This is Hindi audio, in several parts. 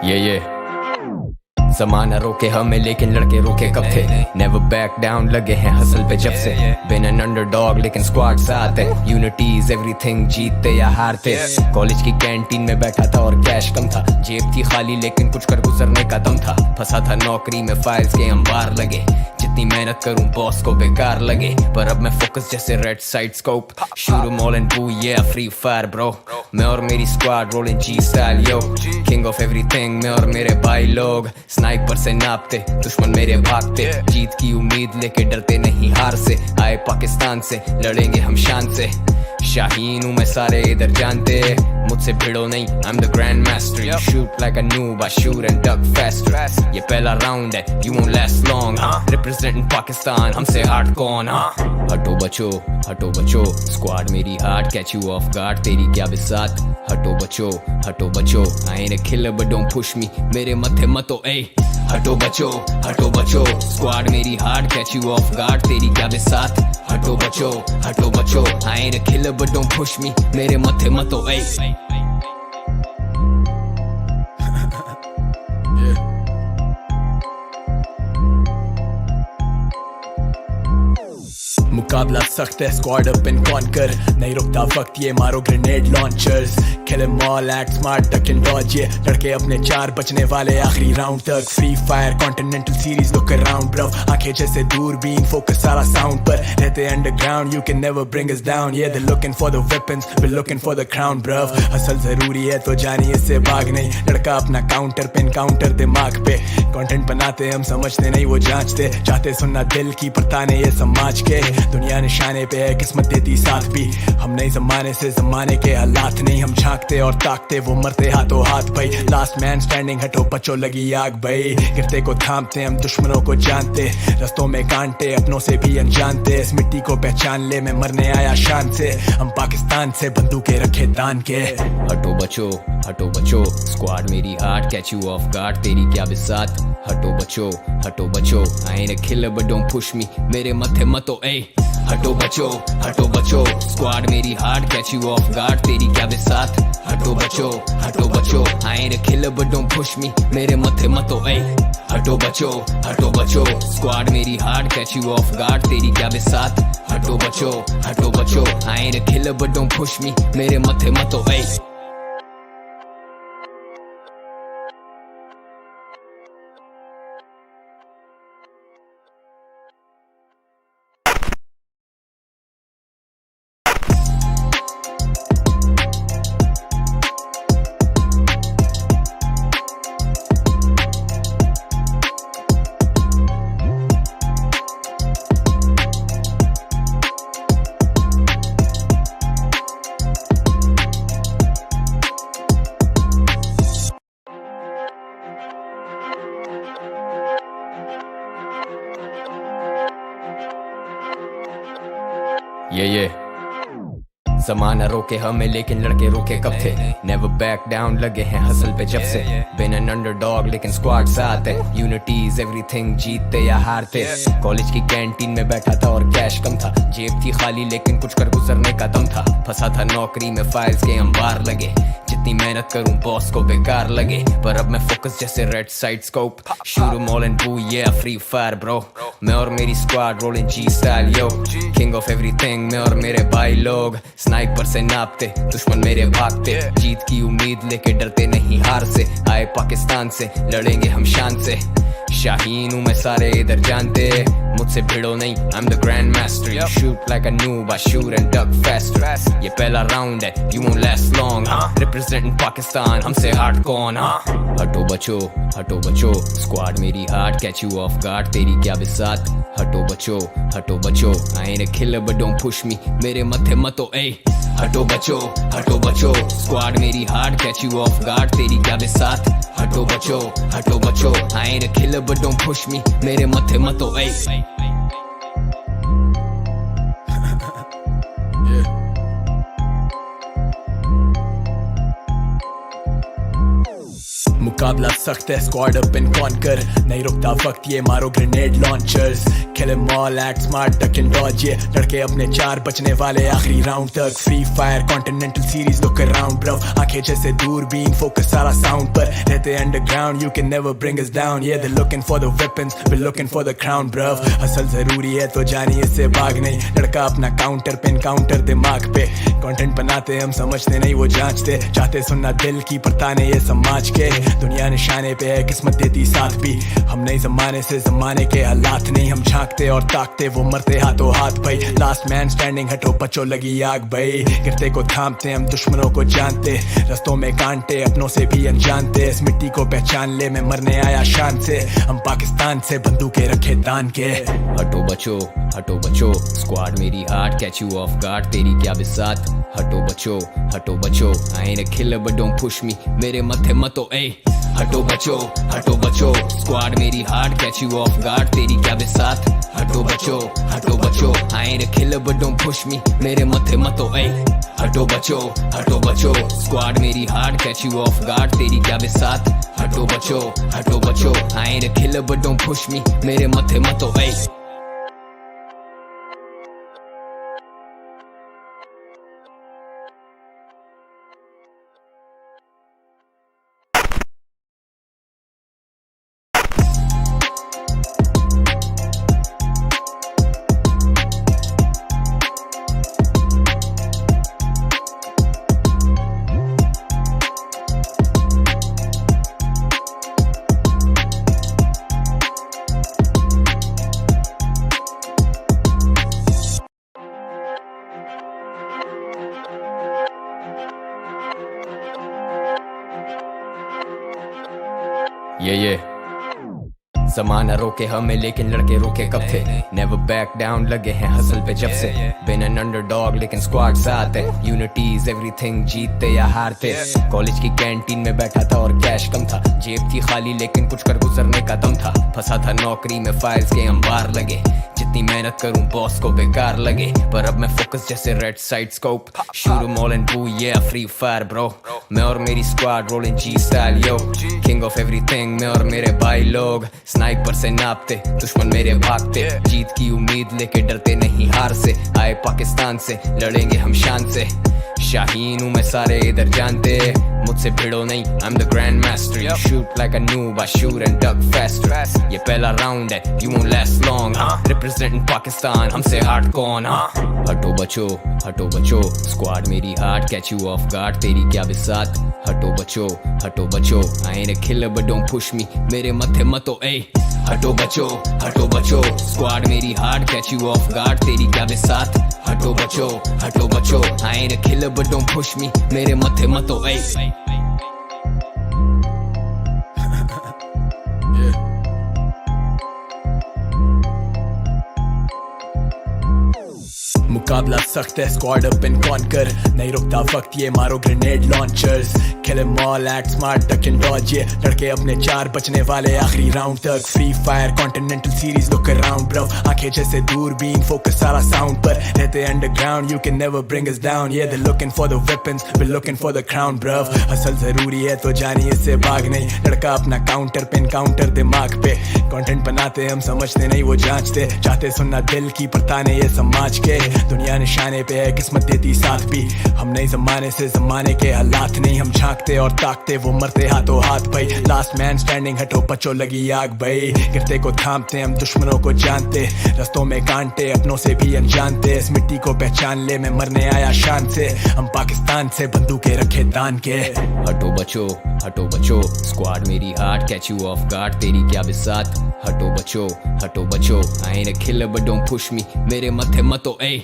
ये ज़माना रोके हमें लेकिन लड़के रुके कब थे। नेवर बैक डाउन लगे हैं हसल पे जब से। बिन एन अंडरडॉग लेकिन स्क्वाड साथ है। यूनिटी इज एवरीथिंग, जीतते या हारते। कॉलेज की कैंटीन में बैठा था और कैश कम था। जेब थी खाली लेकिन कुछ कर गुजरने का दम था। फंसा था नौकरी में फाइल्स के अंबार लगे। जितनी मेहनत करूं बॉस को बेकार लगे। पर अब मैं फोकस जैसे red side scope. Shoot mall and boo या फ्री फायर ब्रो। मैं और मेरी squad rolling G style yo. King of everything मैं और मेरे भाई लोग। स्नाइपर से नापते दुश्मन मेरे भागते। जीत की उम्मीद लेके डरते नहीं हार से। आए पाकिस्तान से लड़ेंगे हम शान से। शाहीन हूँ मैं सारे इधर जानते। मुझसे भिड़ो नहीं I'm the grand master. You shoot like a noob, I shoot and duck faster. ये पहला राउंड है, you won't last long. Representing Pakistan, हमसे हार्ड कौन? हटो बचो, स्क्वाड मेरी hard, catch you off guard, तेरी क्या बिसात? हटो बचो, I ain't a killer but don't push me, मेरे मथे मतो ऐ। हटो बचो, स्क्वाड मेरी hard, catch you off guard, तेरी क्या बिसात? हटो बचो, I ain't a killer but don't push me, मेरे मथे मतो ऐ। मुकाबला सख्त है, स्क्वाड अप एंड कॉन्कर। नहीं रुकता वक्त, ये मारो grenade launchers. Kill em all, act smart, duck and dodge. ये लड़के अपने चार बचने वाले आखिरी राउंड तक। Free Fire Continental Series, look around bro. आंखें जैसे दूरबीन, फोकस सारा साउंड पर। रहते underground, you can never bring us down. ये they looking for the weapons, we looking for the crown bro. Hustle जरूरी है तो जानिए इससे भाग नहीं। लड़का अपना काउंटर पे एनकाउंटर दिमाग पे। कंटेंट बनाते हम समझते नहीं वो जांचते। चाहते सुनना दिल की पर ताने ये समाज के। दुनिया निशाने पे है, किस्मत देती साथ भी। हम नए जमाने से जमाने के हालात नहीं। हम झांकते और ताकते, वो मरते हाथों हाथ भाई। लास्ट मैन स्टैंडिंग, हटो बचो लगी आग भाई। गिरते को थामते, हम दुश्मनों को जानते। रस्तों में कांटे, अपनों से भी अनजानते। इस मिट्टी को पहचान ले, मैं मरने आया शान से। हम पाकिस्तान से बंदूकें रखे तान के। हटो बचो, स्क्वाड मेरी hard, catch you of guard, तेरी क्या बिसात? हटो बचो, I ain't a killer but don't push me, मेरे मथे मतो ऐ। हटो बचो, स्क्वाड मेरी hard, catch you of guard, तेरी क्या बिसात? हटो बचो, I ain't a killer but don't push me, मेरे मथे मतो ऐ। हटो बचो, स्क्वाड मेरी hard, catch you of guard, तेरी क्या बिसात? हटो बचो, I ain't a killer but don't push me, मेरे मथे मतो ऐ। ये ज़माना रोके हमें लेकिन लड़के रुके कब थे। नेवर बैक डाउन लगे हैं हसल पे जब से। बिन एन अंडरडॉग लेकिन स्क्वाड साथ है। यूनिटी इज एवरीथिंग, जीतते या हारते। कॉलेज की कैंटीन में बैठा था और कैश कम था। जेब थी खाली लेकिन कुछ कर गुजरने का दम था। फंसा था नौकरी में फाइल्स के अंबार लगे। जितनी मेहनत करूं बॉस को बेकार लगे। पर अब मैं फोकस जैसे red side scope. Shoot mall and boo या फ्री फायर ब्रो। मैं और मेरी squad rolling G style yo. King of everything मैं और मेरे भाई लोग। स्नाइपर से नापते दुश्मन मेरे भागते। जीत की उम्मीद लेके डरते नहीं हार से। आए पाकिस्तान से लड़ेंगे हम शान से। शाहीन हूँ मैं सारे इधर जानते। मुझसे भिड़ो नहीं I'm the grand master. You shoot like a noob, I shoot and duck faster. ये पहला राउंड है, you won't last long. Representing Pakistan, हमसे हार्ड कौन? हटो बचो, स्क्वाड मेरी hard, catch you off guard, तेरी क्या बिसात? हटो बचो, I ain't a killer but don't push me, मेरे मथे मतो ऐ। हटो बचो, स्क्वाड मेरी hard, catch you off guard, तेरी क्या बिसात? हटो बचो, I ain't a killer but don't push me, मेरे मथे मतो ऐ। मुकाबला सख्त है, स्क्वाड अप एंड कॉन्कर, नहीं रुकता वक्त ये मारो grenade launchers, kill em all, act smart, duck and dodge, ये लड़के अपने चार बचने वाले आखिरी राउंड तक। Free Fire Continental Series, look around bro, आंखें जैसे दूरबीन, फोकस सारा साउंड पर, रहते underground, you can never bring us down, yeah they're looking for the weapons, we're looking for the crown bro। Hustle जरूरी है तो जानिए इससे भाग नहीं, लड़का अपना काउंटर पे एनकाउंटर दिमाग पे, कंटेंट बनाते हम समझते नहीं वो जांचते, चाहते सुनना दिल की पर ताने ये समाज के, दुनिया निशाने पे है किस्मत देती साथ भी, हम नहीं जमाने से जमाने के हालात नहीं, हम झांकते और ताकते वो मरते हाथों हाथ भाई, लास्ट मैन स्टैंडिंग, हटो बचो लगी आग भाई, गिरते को थामते हम दुश्मनों को जानते, रस्तों में कांटे अपनों से भी अनजानते, इस मिट्टी को पहचान ले, मैं मरने आया शान से, हम पाकिस्तान से बंदूकें रखे तान के। हटो बचो, स्क्वाड मेरी heart, catch you of guard, तेरी क्या बिसात, हटो बचो, I am a killer but don't push me, मेरे मथे मतो ए, हटो बचो, स्क्वाड मेरी heart, catch you of guard, तेरी क्या बिसात, हटो बचो, I am a killer but don't push me, मेरे मथे मतो ए, हटो बचो, स्क्वाड मेरी heart, catch you of guard, तेरी क्या बिसात, हटो बचो, I am a killer but don't push me, मेरे मथे मतो ए। ये ज़माना रोके हमें लेकिन लड़के रोके कब थे, नेवर बैक डाउन, लगे हैं हसल पे जब से, बिन एन अंडरडॉग लेकिन स्क्वाड साथ है, यूनिटी इज एवरीथिंग, जीतते या हारते, कॉलेज की कैंटीन में बैठा था और कैश कम था, जेब थी खाली लेकिन कुछ कर गुजरने का दम था, फंसा था नौकरी में फाइल्स के अंबार लगे, जितनी मेहनत करूं बॉस को बेकार लगे, पर अब मैं फोकस जैसे red side scope, shoot 'em all and boo yeah Free fire bro, मैं और मेरी squad rolling G style yo, king of everything, मैं और मेरे भाई लोग स्नाइपर से नापते, दुश्मन मेरे भागते, जीत की उम्मीद लेके डरते नहीं हार से, आए पाकिस्तान से लड़ेंगे हम शान से, शाहीन हूँ मैं सारे इधर जानते, मुझसे भिड़ो नहीं, I'm the grand master, you shoot like a noob, I shoot and duck faster, ये पहला राउंड है, you won't last long, representing Pakistan, हमसे हार्ड कौन, हटो बचो, स्क्वाड मेरी heart, catch you of guard, तेरी क्या बिसात, हटो बचो, I ain't a killer but don't push me, मेरे मथे मतो ए, हटो बचो, स्क्वाड मेरी heart, catch you of guard, तेरी क्या बिसात, हटो बचो, I ain't a killer but don't push me, मेरे मथे मतो ए। मुकाबला सख्त है, स्क्वाड अप एंड कॉन्कर, नहीं रुकता वक्त ये मारो grenade launchers, kill em all, act smart, duck and dodge, ये लड़के अपने चार बचने वाले आखिरी राउंड तक। Free Fire Continental Series, look around bro, आंखें जैसे दूरबीन, फोकस सारा साउंड पर, रहते underground, you can never bring us down, yeah they're looking for the weapons, we're looking for the crown bro। Hustle जरूरी है तो जानिए इससे भाग नहीं, लड़का अपना काउंटर पे एनकाउंटर दिमाग पे, कंटेंट बनाते हम समझते नहीं वो जांचते, चाहते सुनना दिल की पर ताने ये समाज के, दुनिया निशाने पे है किस्मत देती साथ भी, हम नहीं जमाने से जमाने के हालात नहीं, हम झांकते और ताकते वो मरते हाथों हाथ भाई, लास्ट मैन स्टैंडिंग, हटो बचो लगी आग भाई, गिरते को थामते हम दुश्मनों को जानते, रस्तों में कांटे अपनों से भी अनजानते, इस मिट्टी को पहचान ले, मैं मरने आया शान से, हम पाकिस्तान से बंदूकें रखे तान के। हटो बचो, स्क्वाड मेरी heart, catch you of guard, तेरी क्या बिसात, हटो बचो, I am a killer but don't push me, मेरे मथे मतो ए,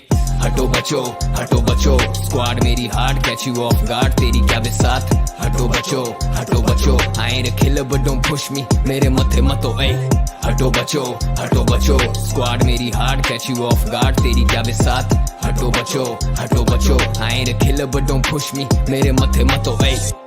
हटो बचो, स्क्वाड मेरी heart, catch you of guard, तेरी क्या बिसात, हटो बचो, I am a killer but don't push me, मेरे मथे मतो ए, हटो बचो, स्क्वाड मेरी heart, catch you of guard, तेरी क्या बिसात, हटो बचो, I am a killer but don't push me, मेरे मथे मतो ए।